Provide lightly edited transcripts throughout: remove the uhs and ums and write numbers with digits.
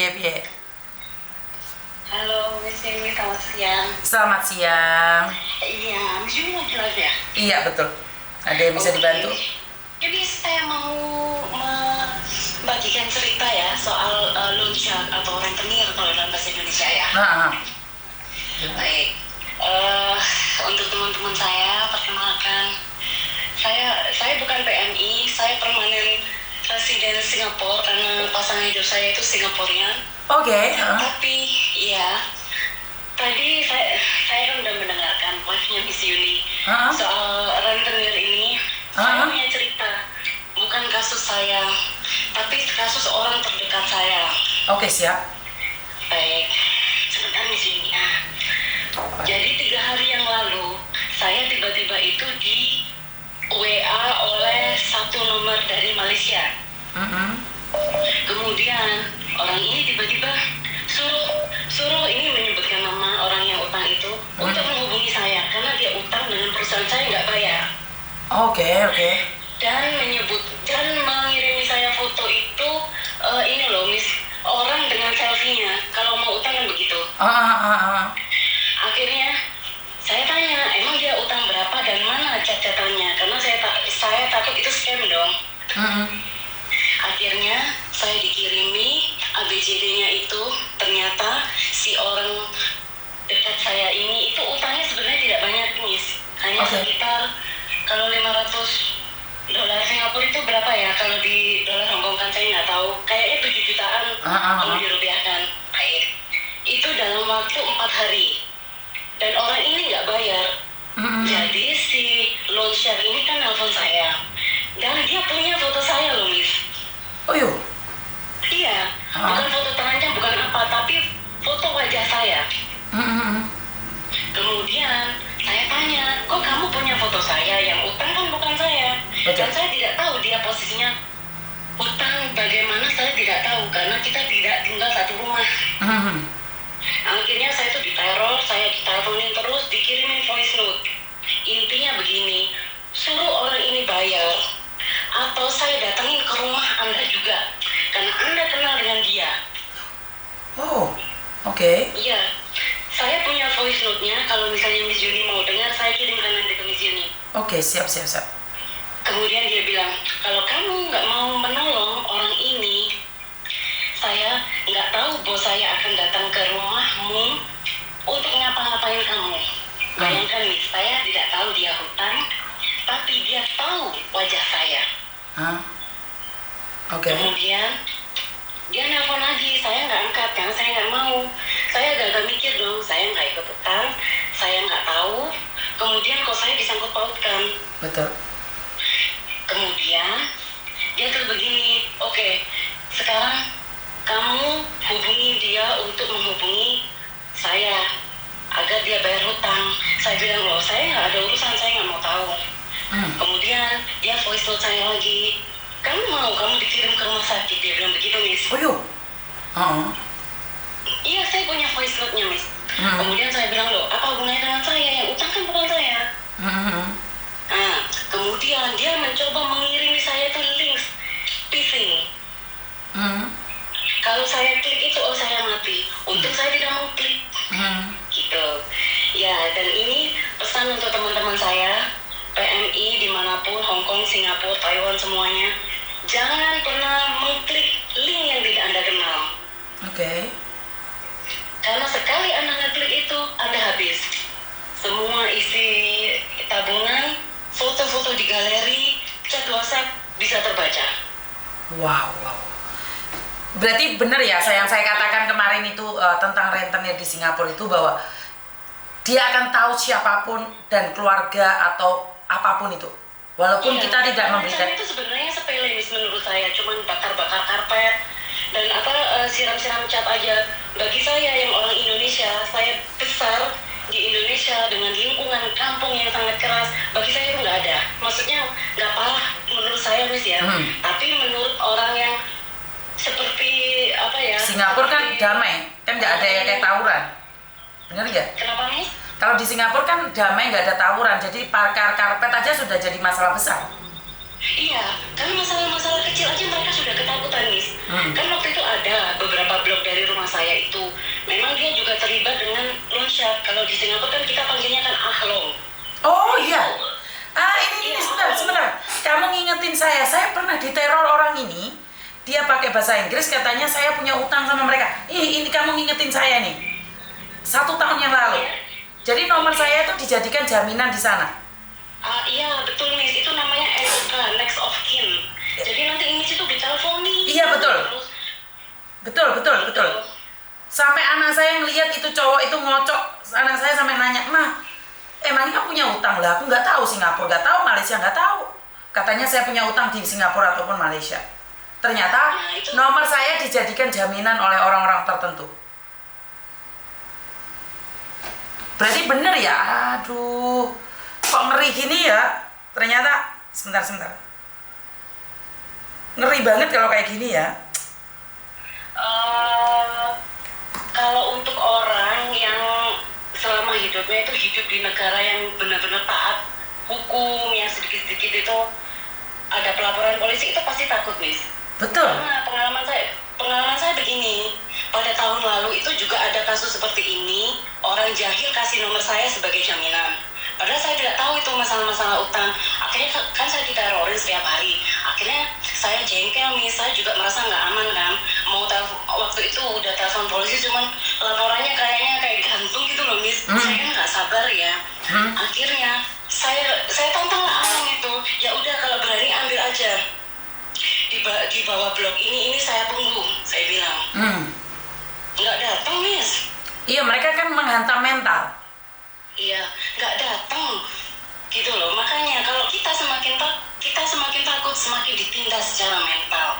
piye. Halo, Miss Yuni, selamat siang. Selamat siang. Iya, Miss Yuni lagi live ya? Iya, betul. Ada yang bisa dibantu? Jadi saya mau membagikan cerita ya soal loan shark atau rentenir kalau dalam bahasa Indonesia ya. Baik. Untuk teman-teman saya, perkenalkan, saya bukan PMI, saya permanen resident Singapura karena pasangan hidup saya itu Singaporean. Oke. Tapi ya, tadi saya kan udah mendengarkan live-nya Miss Yuni soal rentenir ini. Saya punya cerita, bukan kasus saya, tapi kasus orang terdekat saya. Oke, siap. Baik, sebentar Miss Yuni. Jadi 3 hari yang lalu, saya tiba-tiba itu di WA oleh satu nomor dari Malaysia. Kemudian orang ini tiba-tiba suruh ini menyebutkan nama orang yang utang itu untuk menghubungi saya karena dia utang dengan perusahaan saya nggak bayar. Oke. Dan mengirimi saya foto itu ini loh Miss, orang dengan selfie-nya kalau mau utang kan begitu. Akhirnya saya tanya, emang dia utang berapa dan mana catatannya? Karena saya takut itu scam dong. Akhirnya saya dikirimi ABCD-nya itu, ternyata si orang dekat saya ini itu utangnya sebenarnya tidak banyak Miss, hanya sekitar kalau $500 Singapura itu berapa ya? Kalau di dolar Hongkong kan saya nggak tahu, kayaknya 7 jutaan kalau dirupiahkan. Baik, itu dalam waktu 4 hari dan orang ini nggak bayar. Jadi si loan shark ini kan nelfon saya dan dia punya foto saya loh Miss. Oh iya? Iya, bukan foto telanjang, bukan apa, tapi foto wajah saya. Kemudian saya tanya, kok kamu punya foto saya? Yang utang kan bukan saya. Dan saya tidak tahu dia posisinya utang bagaimana, saya tidak tahu karena kita tidak tinggal satu rumah. Akhirnya saya tuh diteror, saya diteleponin terus, dikirimin voice note. Intinya begini, suruh orang ini bayar atau saya datangin ke rumah Anda juga karena Anda kenal dengan dia. Oh, oke. Iya, saya punya voice note-nya. Kalau misalnya Miss Yuni mau dengar, saya kirimkan nanti ke Miss Yuni. Oke, siap. Kemudian dia bilang, kalau kamu nggak mau menolong orang ini, saya nggak tahu bos saya akan datang ke rumahmu untuk ngapa-ngapain kamu. Bayangkan nih, saya tidak tahu dia hutang, tapi dia tahu wajah saya. Kemudian dia nelfon lagi, saya nggak angkat karena saya nggak mau. Saya agak mikir dong, saya nggak ikut hutang, saya nggak tahu. Kemudian kok saya disangkut pautkan. Betul. Kemudian dia tuh begini, oke, sekarang kamu hubungi dia untuk menghubungi saya agar dia bayar hutang. Saya bilang loh, saya nggak ada urusan, saya nggak mau tahu. Kemudian dia voice note saya lagi, kamu dikirim ke rumah sakit, dia bilang begitu Miss. Oh iya? Iya, saya punya voice note-nya Miss. Kemudian saya bilang loh, apa hubungannya dengan saya? Yang utang kan bukan saya. Kemudian dia mencoba mengirimi saya itu link phishing. Kalau saya klik itu, saya mati. Untung saya tidak mau klik. Gitu. Ya, dan ini pesan untuk teman-teman saya, PMI dimanapun, Hong Kong, Singapura, Taiwan, semuanya, jangan pernah mengklik link yang tidak Anda kenal. Oke. Karena sekali Anda ngeklik itu, Anda habis. Semua isi tabungan, foto-foto di galeri, chat WhatsApp bisa terbaca. Wow. Berarti benar ya, yang saya katakan kemarin itu tentang rentenir di Singapura itu, bahwa dia akan tahu siapapun dan keluarga atau apapun itu, walaupun kita tidak memberikan. Itu sebenarnya sepele Miss, menurut saya, cuman bakar-bakar karpet dan siram-siram cat aja. Bagi saya yang orang Indonesia, saya besar di Indonesia dengan lingkungan kampung yang sangat keras, bagi saya itu nggak ada. Maksudnya nggak parah menurut saya Miss ya, tapi menurut orang yang seperti apa ya? Singapura kan damai, kan nggak ada yang kayak tawuran, benar nggak? Kenapa Miss? Kalau di Singapura kan damai, nggak ada tawuran, jadi parkir karpet aja sudah jadi masalah besar. Iya, karena masalah-masalah kecil aja mereka sudah ketakutan, Miss. Kan waktu itu ada beberapa blog dari rumah saya itu. Memang dia juga terlibat dengan loan shark. Kalau di Singapura kan kita panggilnya kan ahlong. Oh iya. Ini sebentar. Kamu ngingetin saya pernah diteror orang ini. Dia pakai bahasa Inggris, katanya saya punya utang sama mereka. Ini kamu ngingetin saya nih. 1 tahun yang lalu. Jadi nomor saya itu dijadikan jaminan di sana. Iya betul, Miss, itu namanya NOK, next of kin. Jadi nanti Miss itu diteleponi. Iya betul. Sampai anak saya yang lihat itu cowok itu ngocok, anak saya sampai nanya, "Mah, emangnya kamu punya utang?" Lah, aku nggak tahu Singapura, nggak tahu Malaysia, nggak tahu. Katanya saya punya utang di Singapura ataupun Malaysia. Ternyata nomor saya dijadikan jaminan oleh orang-orang tertentu. Berarti bener ya? Aduh, kok ngeri gini ya? Ternyata, sebentar. Ngeri banget kalau kayak gini ya. Kalau untuk orang yang selama hidupnya itu hidup di negara yang benar-benar taat hukum, yang sedikit-sedikit itu ada pelaporan polisi, itu pasti takut, Miss. Betul. Karena pengalaman saya begini, pada tahun lalu itu juga ada kasus seperti ini, orang jahil kasih nomor saya sebagai jaminan. Padahal saya tidak tahu itu masalah-masalah utang. Akhirnya kan saya diterorin setiap hari. Akhirnya saya jengkel, Miss. Saya juga merasa nggak aman kan. Waktu itu udah telepon polisi, cuman laporannya kayaknya kayak gantung gitu loh, Miss. Saya kan nggak sabar ya. Akhirnya saya tantang orang itu. Ya udah, kalau berani ambil aja. Di bawah blok ini saya tunggu, saya bilang. Nggak datang, Miss. Iya, mereka kan menghantam mental. Iya, nggak datang gitu loh. Makanya kalau kita semakin takut, semakin ditindas secara mental.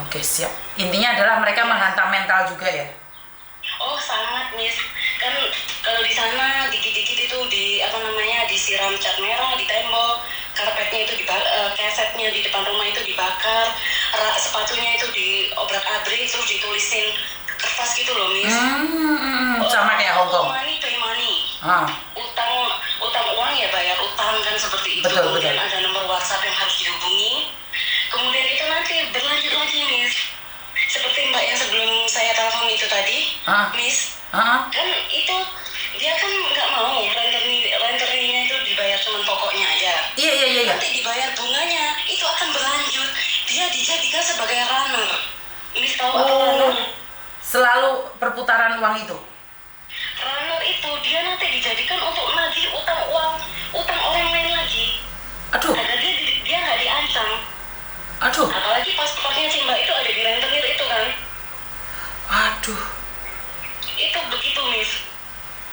Oke, siap. Intinya adalah mereka menghantam mental juga ya? Oh, sangat, Miss. Kan kalau di sana dikit-dikit itu disiram cat merah di tembok, karpetnya itu kesetnya di depan rumah itu dibakar, sepatunya itu diobrak-abrik, terus ditulisin kertas gitu loh, Miss. Sama kayak Hongkong. Pay money. Utang uang ya bayar utang kan, seperti itu. Kemudian ada nomor WhatsApp yang harus dihubungi. Kemudian itu nanti berlanjut lagi, Miss. Seperti Mbak yang sebelum saya telepon itu tadi, Miss. Kan itu dia kan nggak mau renternya itu dibayar cuma pokoknya aja. Iya. Nanti dibayar bunganya itu akan berlanjut. Dia dijadikan sebagai runner. Miss tahu apa runner? Selalu perputaran uang itu. Runner itu dia nanti dijadikan untuk nagih utang orang lain lagi. Aduh. Karena dia nggak diancam. Aduh. Apalagi paspornya si Mbak itu ada di rentenir itu kan. Aduh. Itu begitu, Miss.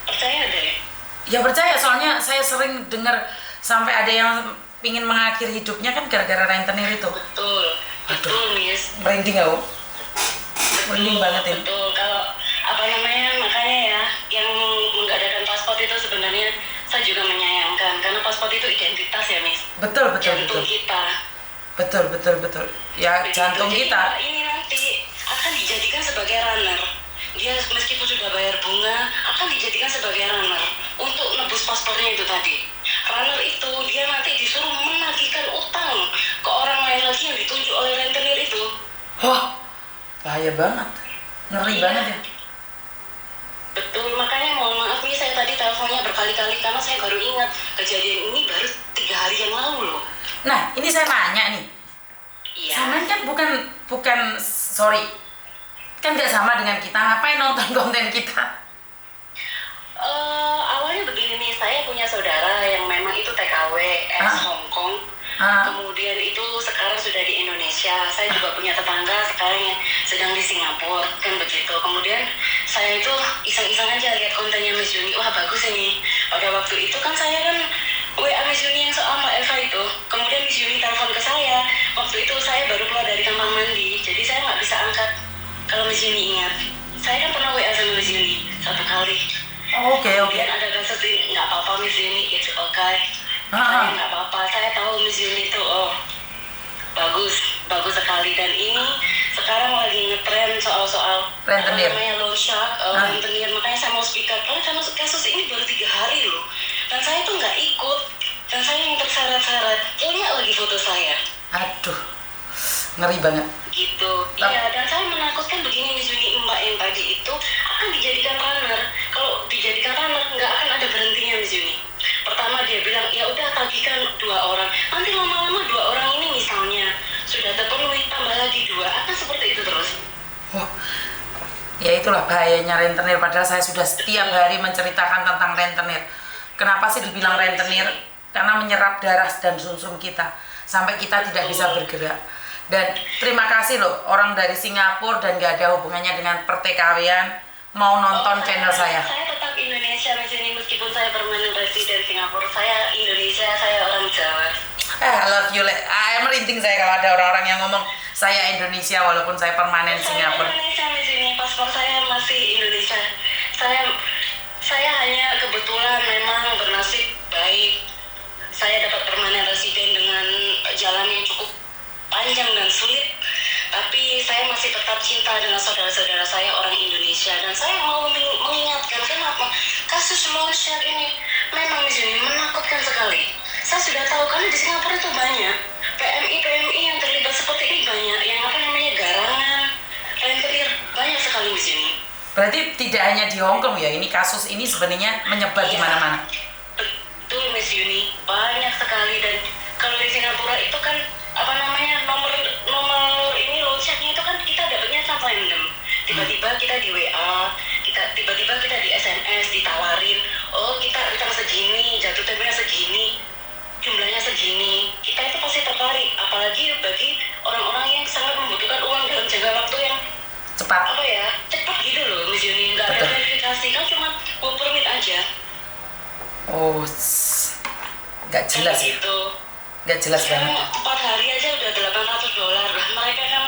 Percaya deh. Ya percaya, soalnya saya sering dengar sampai ada yang pingin mengakhiri hidupnya kan gara-gara rentenir itu. Betul, Miss. Merinding aku. Merinding banget ya. Betul. Kalau makanya ya, yang mengadakan paspor itu sebenarnya saya juga menyayangkan, karena paspor itu identitas ya, Miss. Betul. Jantung kita. Betul. Ya, begitu. jantung Jadi, kita. Ini nanti akan dijadikan sebagai runner. Dia meskipun sudah bayar bunga, akan dijadikan sebagai runner untuk nebus paspornya itu tadi. Runner itu dia nanti disuruh menagihkan utang ke orang lain lagi yang ditunjuk oleh rentenir itu. Wah, bahaya banget. Ngeri banget ya. Betul, makanya mohon maaf nih, saya tadi teleponnya berkali-kali karena saya baru ingat kejadian ini baru 3 hari yang lalu loh. Nah, ini saya nanya nih. Iya. Saman kan bukan sorry. Kan nggak sama dengan kita, ngapain nonton konten kita? Awalnya begini nih, saya punya saudara yang memang itu TKW Hongkong. Kemudian itu sekarang sudah di Indonesia. Saya juga punya tetangga sekarang yang sedang di Singapura, kan begitu. Kemudian saya itu iseng-iseng aja lihat kontennya Miss Juni, wah bagus ini. Pada waktu itu kan saya kan WA Miss Juni yang soal Mbak Eva itu. Kemudian Miss Juni telepon ke saya. Waktu itu saya baru keluar dari kamar mandi, jadi saya nggak bisa angkat. Kalau Miss Juni ingat, saya kan pernah WA sama Miss Juni 1 kali. Oke. Kemudian ada kasus ini, nggak apa-apa Miss Juni, it's okay. Saya nggak apa-apa, saya tahu Miss Juni itu bagus sekali. Dan ini sekarang lagi ngetren soal rentenir. Namanya loan shark, rentenir. Makanya saya mau speak up, karena kasus ini baru 3 hari loh, dan saya tuh nggak ikut. dan saya yang terseret-seret, punya lagi foto saya. Aduh, ngeri banget. Gitu. Iya, dan saya menakutkan begini Miss Yuni, Mbak yang tadi itu akan dijadikan runner. Kalau dijadikan runner nggak akan ada berhentinya Miss Yuni. Pertama dia bilang ya udah tagikan 2 orang, nanti lama-lama 2 orang ini misalnya sudah terpenuhi, tambah lagi 2, akan seperti itu terus. Wah, ya itulah bahayanya rentenir. Padahal saya sudah setiap hari menceritakan tentang rentenir. Kenapa sih dibilang rentenir? Karena menyerap darah dan sumsum kita sampai kita tidak bisa bergerak. Dan terima kasih loh orang dari Singapura dan gak ada hubungannya dengan pertikaian mau nonton channel saya. Saya tetap Indonesia Miss Yuni, meskipun saya permanent resident Singapura. Saya Indonesia, saya orang Jawa. I love you. Merinding saya kalau ada orang-orang yang ngomong saya Indonesia walaupun saya permanen Singapura. Saya Indonesia Miss Yuni, paspor saya masih Indonesia. Saya hanya kebetulan memang bernasib baik. Saya dapat permanent resident dengan jalan yang cukup panjang dan sulit, tapi saya masih tetap cinta dengan saudara-saudara saya orang Indonesia. Dan saya mau mengingatkan kenapa kasus longsor ini memang Miss Yuni menakutkan sekali. Saya sudah tahu karena di Singapura itu banyak PMI yang terlibat seperti ini, banyak yang garangan, rentenir, banyak sekali Miss Yuni. Berarti tidak hanya di Hong Kong ya, ini kasus ini sebenarnya menyebar di mana-mana. Betul Miss Yuni, banyak sekali. Dan kalau di Singapura itu kan nomor ini loncengnya itu kan kita dapatnya kan random. Tiba-tiba kita di WA, tiba-tiba kita di SMS ditawarin, oh kita segini, jatuh temponya segini, jumlahnya segini. Kita itu pasti tertarik, apalagi bagi orang-orang yang sangat membutuhkan uang dalam jangka waktu yang cepat. Cepat gitu loh Miss Yuni, nggak ada verifikasi, kan cuma mau permit aja. Oh, nggak jelas ya. Gitu. Nggak jelas banget. 4 hari aja udah $800. Mereka kan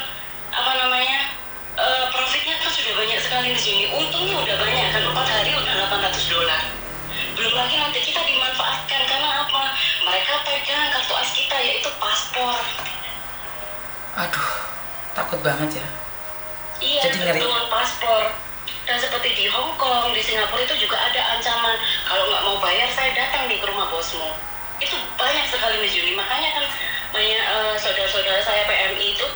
profitnya kan sudah banyak sekali di sini. Untungnya udah banyak kan, 4 hari udah $800. Belum lagi nanti kita dimanfaatkan karena apa? Mereka pegang kartu as kita, yaitu paspor. Aduh, takut banget ya. Iya, jadi ngeri. Betul, paspor. Dan seperti di Hong Kong, di Singapura itu juga ada ancaman, kalau nggak mau bayar saya datang nih ke rumah bosmu. Itu banyak sekali Miss Yuni. Makanya kan banyak saudara-saudara saya PMI itu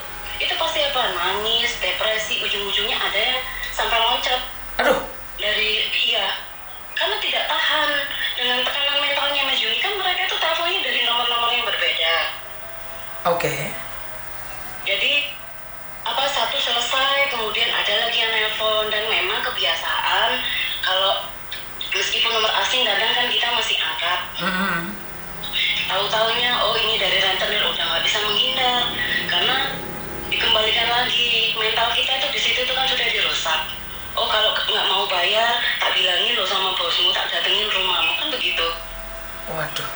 pasti nangis, depresi, ujung-ujungnya ada yang sampai loncat. Aduh. Karena tidak tahan dengan tekanan mentalnya Miss Yuni. Kan mereka itu teleponnya dari nomor-nomor yang berbeda. Oke. Jadi satu selesai, kemudian ada lagi yang nelpon. Dan memang kebiasaan kalau meskipun nomor asing kadang kan kita masih angkat. Tahu-taunya ini dari rentenir, udah nggak bisa menghindar karena dikembalikan lagi. Mental kita itu di situ itu kan sudah dirusak. Oh kalau nggak mau bayar, tak bilangin lo sama bosmu, tak datengin rumahmu, kan begitu. Waduh,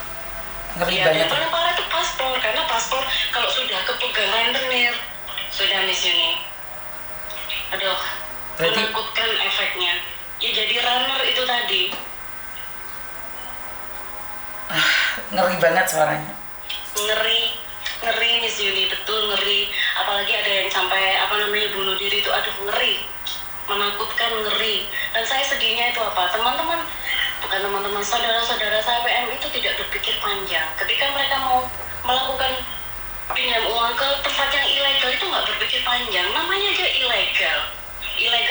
ngeri banget. Yang paling parah itu paspor, karena paspor kalau sudah kepegang rentenir sudah Miss Yuni. Aduh, menakutkan efeknya. Ya jadi runner itu tadi. Ngeri banget suaranya. Ngeri Miss Yuni, betul ngeri. Apalagi ada yang sampai bunuh diri itu, aduh ngeri, menakutkan, ngeri. Dan saya sedihnya itu teman-teman saudara-saudara saya PM itu tidak berpikir panjang. Ketika mereka mau melakukan pinjam uang ke tempat yang ilegal itu nggak berpikir panjang, namanya aja ilegal.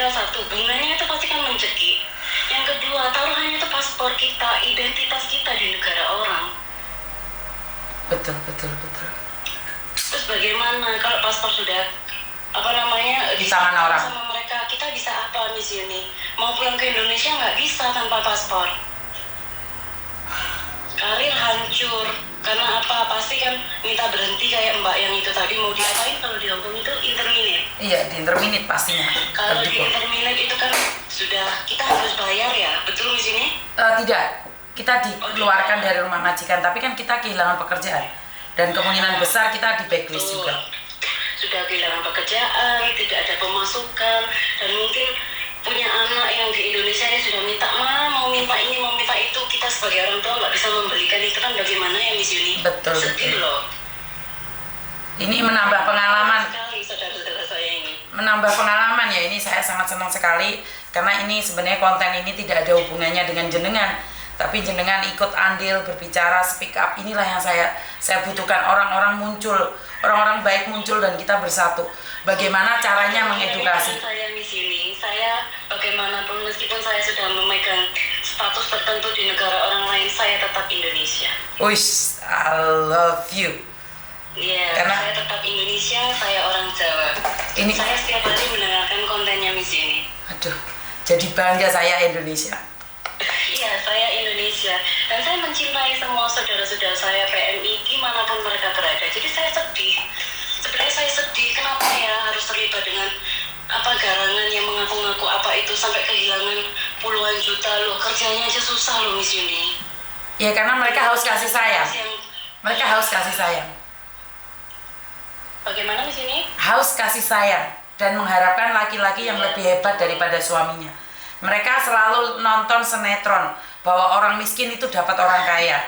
Satu, bunganya itu pasti kan mencekik. Yang kedua, taruhannya itu paspor kita, identitas kita di negara orang. Betul. Terus bagaimana kalau paspor sudah di tangan orang sama mereka, kita bisa apa Miss Yuni? Mau pulang ke Indonesia nggak bisa tanpa paspor. Karir hancur. Karena apa? Pasti kan minta berhenti kayak Mbak yang itu tadi. Mau diapain kalau di Hong Kong itu interminate? Iya, di interminate pastinya. Kalau di interminate itu kan sudah kita harus bayar ya, betul Miss ini? Tidak, kita dikeluarkan dari rumah majikan, tapi kan kita kehilangan pekerjaan dan kemungkinan besar kita di blacklist juga. Sudah kehilangan pekerjaan, tidak ada pemasukan, dan mungkin punya anak yang di Indonesia ini sudah minta mau minta ini, mau minta itu. Kita sebagai orang tua nggak bisa membelikan itu, kan bagaimana ya Miss Yuni? Betul. Sedih loh. Ini menambah pengalaman. Sekali saudara-saudara saya ini. Menambah pengalaman ya, ini saya sangat senang sekali karena ini sebenarnya konten ini tidak ada hubungannya dengan jenengan, Tapi jenengan ikut andil, berbicara, speak up, inilah yang saya butuhkan. Orang-orang muncul, orang-orang baik muncul dan kita bersatu. Bagaimana caranya mengedukasi? Saya di sini, saya bagaimanapun meskipun saya sudah memegang status tertentu di negara orang lain, saya tetap Indonesia. Wish, I love you. Iya, Karena saya tetap Indonesia, saya orang Jawa. Ini, saya setiap hari mendengarkan kontennya Miss Yuni. aduh, jadi bangga saya Indonesia. Iya, saya Indonesia. Dan saya mencintai semua saudara-saudara saya PMI dimanapun mereka berada. Jadi saya sedih. Sebenarnya saya sedih, kenapa ya harus terlibat dengan garangan yang mengaku-ngaku apa itu sampai kehilangan puluhan juta loh. Kerjanya aja susah loh Miss Yuni. Ya karena mereka haus kasih sayang. Mereka haus kasih sayang. Bagaimana Miss Yuni? Haus kasih sayang dan mengharapkan laki-laki yang lebih hebat daripada suaminya. Mereka selalu nonton sinetron bahwa orang miskin itu dapat orang kaya.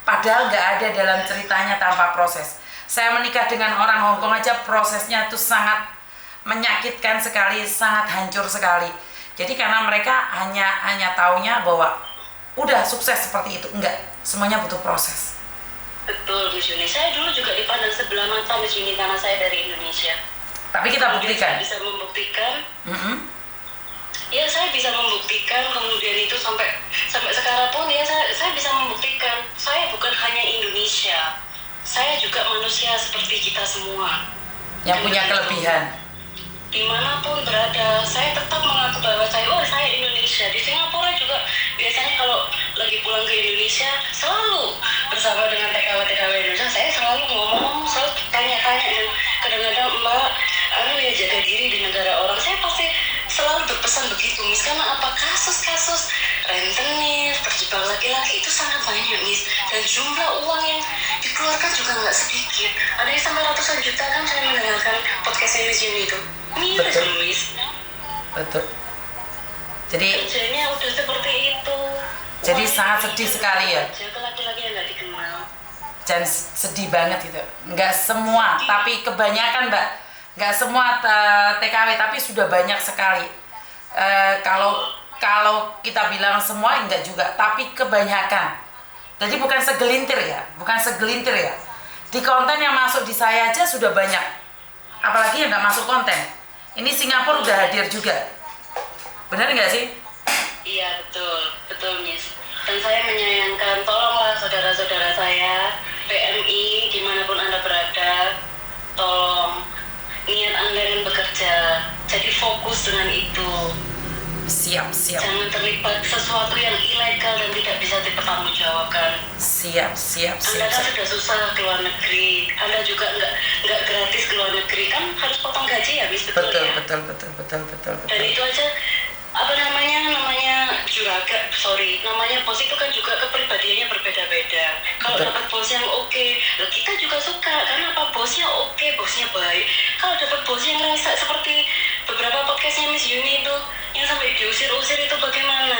Padahal nggak ada dalam ceritanya tanpa proses. Saya menikah dengan orang Hongkong aja prosesnya itu sangat menyakitkan sekali, sangat hancur sekali. Jadi karena mereka hanya taunya bahwa udah sukses seperti itu. Enggak, semuanya butuh proses. Betul Miss Yuni. Saya dulu juga dipandang sebelah mata Miss Yuni karena saya dari Indonesia. Tapi kita buktikan. Saya bisa membuktikan. Ya saya bisa membuktikan, kemudian itu sampai sekarang pun ya saya bisa membuktikan saya bukan hanya Indonesia, saya juga manusia seperti kita semua yang punya kelebihan. Dimanapun berada, saya tetap mengaku bahwa saya Indonesia. Di Singapura juga biasanya kalau lagi pulang ke Indonesia selalu bersama dengan TKW Indonesia, saya selalu ngomong, selalu tanya-tanya dan kadang-kadang Mbak, ya jaga diri di negara orang. Saya pasti selalu berpesan begitu, Miss, karena apa kasus-kasus rentenir, terjebak laki-laki itu sangat banyak, Miss, dan jumlah uang yang dikeluarkan juga nggak sedikit. Ada yang sampai ratusan juta kan saya mendengarkan podcastnya Miss Yuni itu. Betul. Miss. Betul. Jadi kerjanya udah seperti itu. Jadi sangat sedih sekali ya. Ke laki-laki yang nggak dikenal. Dan sedih banget itu. Nggak semua, tapi kebanyakan Mbak. Nggak semua TKW, tapi sudah banyak sekali. Kalau kita bilang semua enggak juga, tapi kebanyakan. Jadi bukan segelintir ya, Di konten yang masuk di saya aja sudah banyak. Apalagi yang nggak masuk konten. Ini Singapura udah hadir juga. Benar nggak sih? Iya betul Miss. Dan saya menyayangkan, tolonglah saudara-saudara saya PMI dimanapun Anda berada, tolong niat Anda yang bekerja, jadi fokus dengan itu. Siap. Jangan terlibat sesuatu yang ilegal dan tidak bisa dipertanggungjawabkan. Siap. Anda kan sudah susah ke luar negeri, Anda juga nggak gratis ke luar negeri, kan harus potong gaji ya, Miss, betul ya? Betul. Dan itu aja namanya bos itu kan juga kepribadiannya berbeda-beda. Kalau dapat bos yang oke, kita juga suka karena apa, bosnya oke, bosnya baik. Kalau dapat bos yang rasa seperti beberapa podcastnya Miss Yuni itu yang sampai diusir-usir itu bagaimana?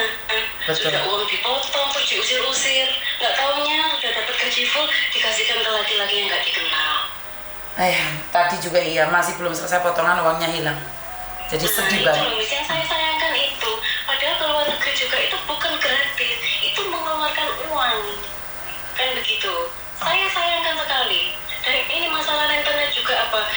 Sudah uang dipotong terus diusir-usir, nggak taunya udah dapat gaji full dikasihkan ke laki-laki yang nggak dikenal. Tadi juga iya, masih belum selesai potongan uangnya hilang. Jadi sedih banget. Itu yang saya sayangkan itu. Padahal ke luar negeri juga itu bukan gratis, itu mengeluarkan uang, kan begitu. Saya sayangkan sekali. Dan ini masalah internet juga apa?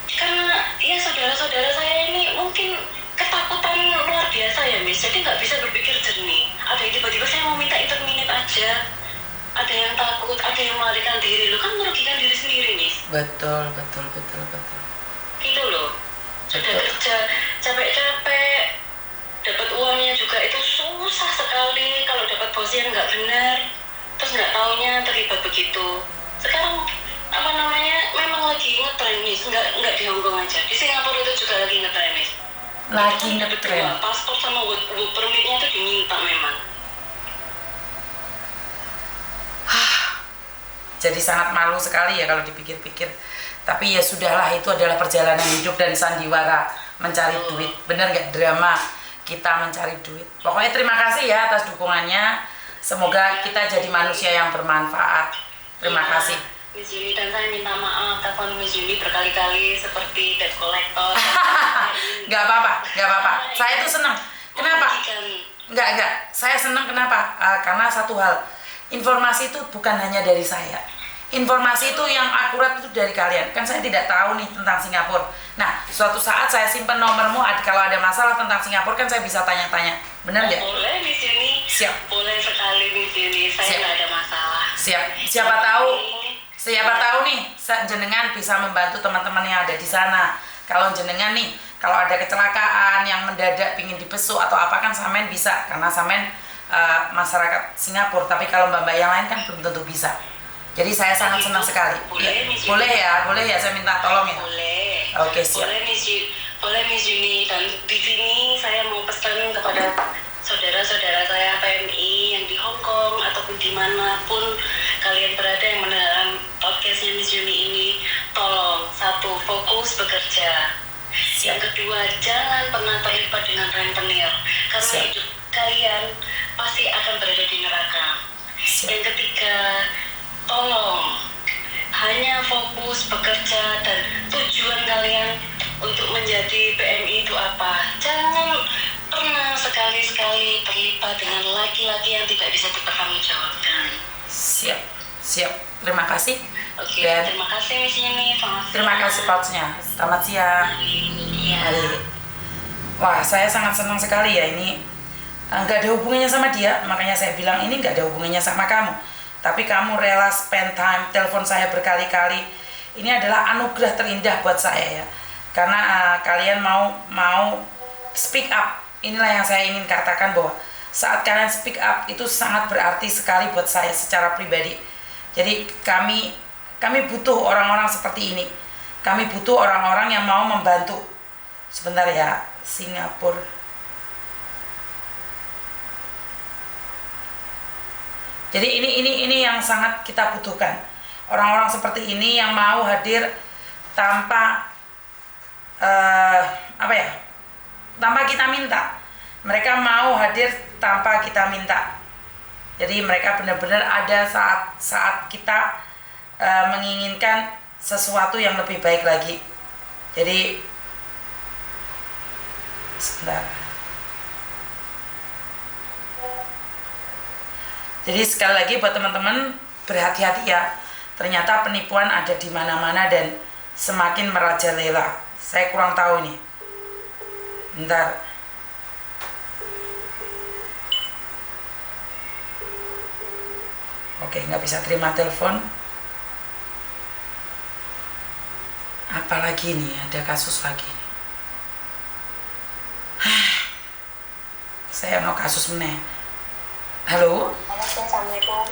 Karena ya saudara-saudara saya ini mungkin ketakutan luar biasa ya, Miss. Jadi nggak bisa berpikir jernih. Ada yang tiba-tiba saya mau minta internet aja. Ada yang takut, ada yang melarikan diri. Lo kan merugikan diri sendiri, Miss. Betul. Gitu loh. Sudah kerja capek-capek, dapat uangnya juga itu susah sekali. Kalau dapat bos yang nggak benar, terus nggak taunya terlibat begitu. Sekarang memang lagi ngetren, Miss. Nggak di Hongkong aja, di Singapura itu juga lagi ngetren, Miss. Lagi ngetren. Paspor sama work permitnya itu diminta memang. Jadi sangat malu sekali ya kalau dipikir-pikir. Tapi ya sudahlah, itu adalah perjalanan hidup dan sandiwara mencari duit. Bener nggak, drama kita mencari duit. Pokoknya terima kasih ya atas dukungannya. Semoga kita jadi manusia yang bermanfaat. Terima kasih. Miss Yuni, dan saya minta maaf telepon Miss Yuni berkali-kali seperti debt collector. Nggak apa-apa. Saya tuh senang. Kenapa? Enggak. Saya senang kenapa? Karena satu hal, informasi itu bukan hanya dari saya. Informasi itu yang akurat itu dari kalian. Kan saya tidak tahu nih tentang Singapura. Nah, suatu saat saya simpan nomormu. Kalau ada masalah tentang Singapura kan saya bisa tanya-tanya. Benar nggak? Boleh di sini. Siap. Boleh sekali di sini. Saya nggak ada masalah. Siap. Siapa tahu nih jenengan bisa membantu teman-teman yang ada di sana. Kalau jenengan nih, kalau ada kecelakaan yang mendadak pingin dibesuk atau apa kan samen bisa, karena samen masyarakat Singapura. Tapi kalau mbak-mbak yang lain kan belum tentu bisa. Jadi saya sangat senang sekali. Boleh ya, saya minta tolong ya. Boleh. Oke, siap. Boleh Miss Yuni. Dan di sini saya mau pesan kepada saudara-saudara saya PMI yang di Hong Kong ataupun dimanapun kalian berada yang mendengarkan podcastnya Miss Yuni ini, tolong, satu, fokus bekerja. Yang kedua, jangan pernah terlibat dengan rentenir, karena hidup kalian pasti akan berada di neraka. Yang ketiga, tolong hanya fokus bekerja dan tujuan kalian untuk menjadi PMI itu apa. Jangan pernah sekali-sekali terlibat dengan laki-laki yang tidak bisa dipertanggungjawabkan. Siap. Terima kasih. Oke, Dan terima kasih Miss Yuni. terima kasih coachnya. Selamat siang. Iya. Wah, saya sangat senang sekali ya ini. Nggak ada hubungannya sama dia, makanya saya bilang ini nggak ada hubungannya sama kamu. Tapi kamu rela spend time, telepon saya berkali-kali. Ini adalah anugerah terindah buat saya ya. Karena kalian mau speak up. Inilah yang saya ingin katakan, bahwa saat kalian speak up itu sangat berarti sekali buat saya secara pribadi. Jadi kami butuh orang-orang seperti ini. Kami butuh orang-orang yang mau membantu. Sebentar ya, Singapura. Jadi ini yang sangat kita butuhkan. Orang-orang seperti ini yang mau hadir tanpa tanpa kita minta. Mereka mau hadir tanpa kita minta. Jadi mereka benar-benar ada saat kita menginginkan sesuatu yang lebih baik lagi. Jadi sebentar. Jadi sekali lagi buat teman-teman, berhati-hati ya. Ternyata penipuan ada di mana-mana dan semakin merajalela. Saya kurang tahu ini. Bentar. Oke, nggak bisa terima telepon. Apalagi nih, ada kasus lagi nih. Saya mau kasus meneh. Halo? Assalamualaikum.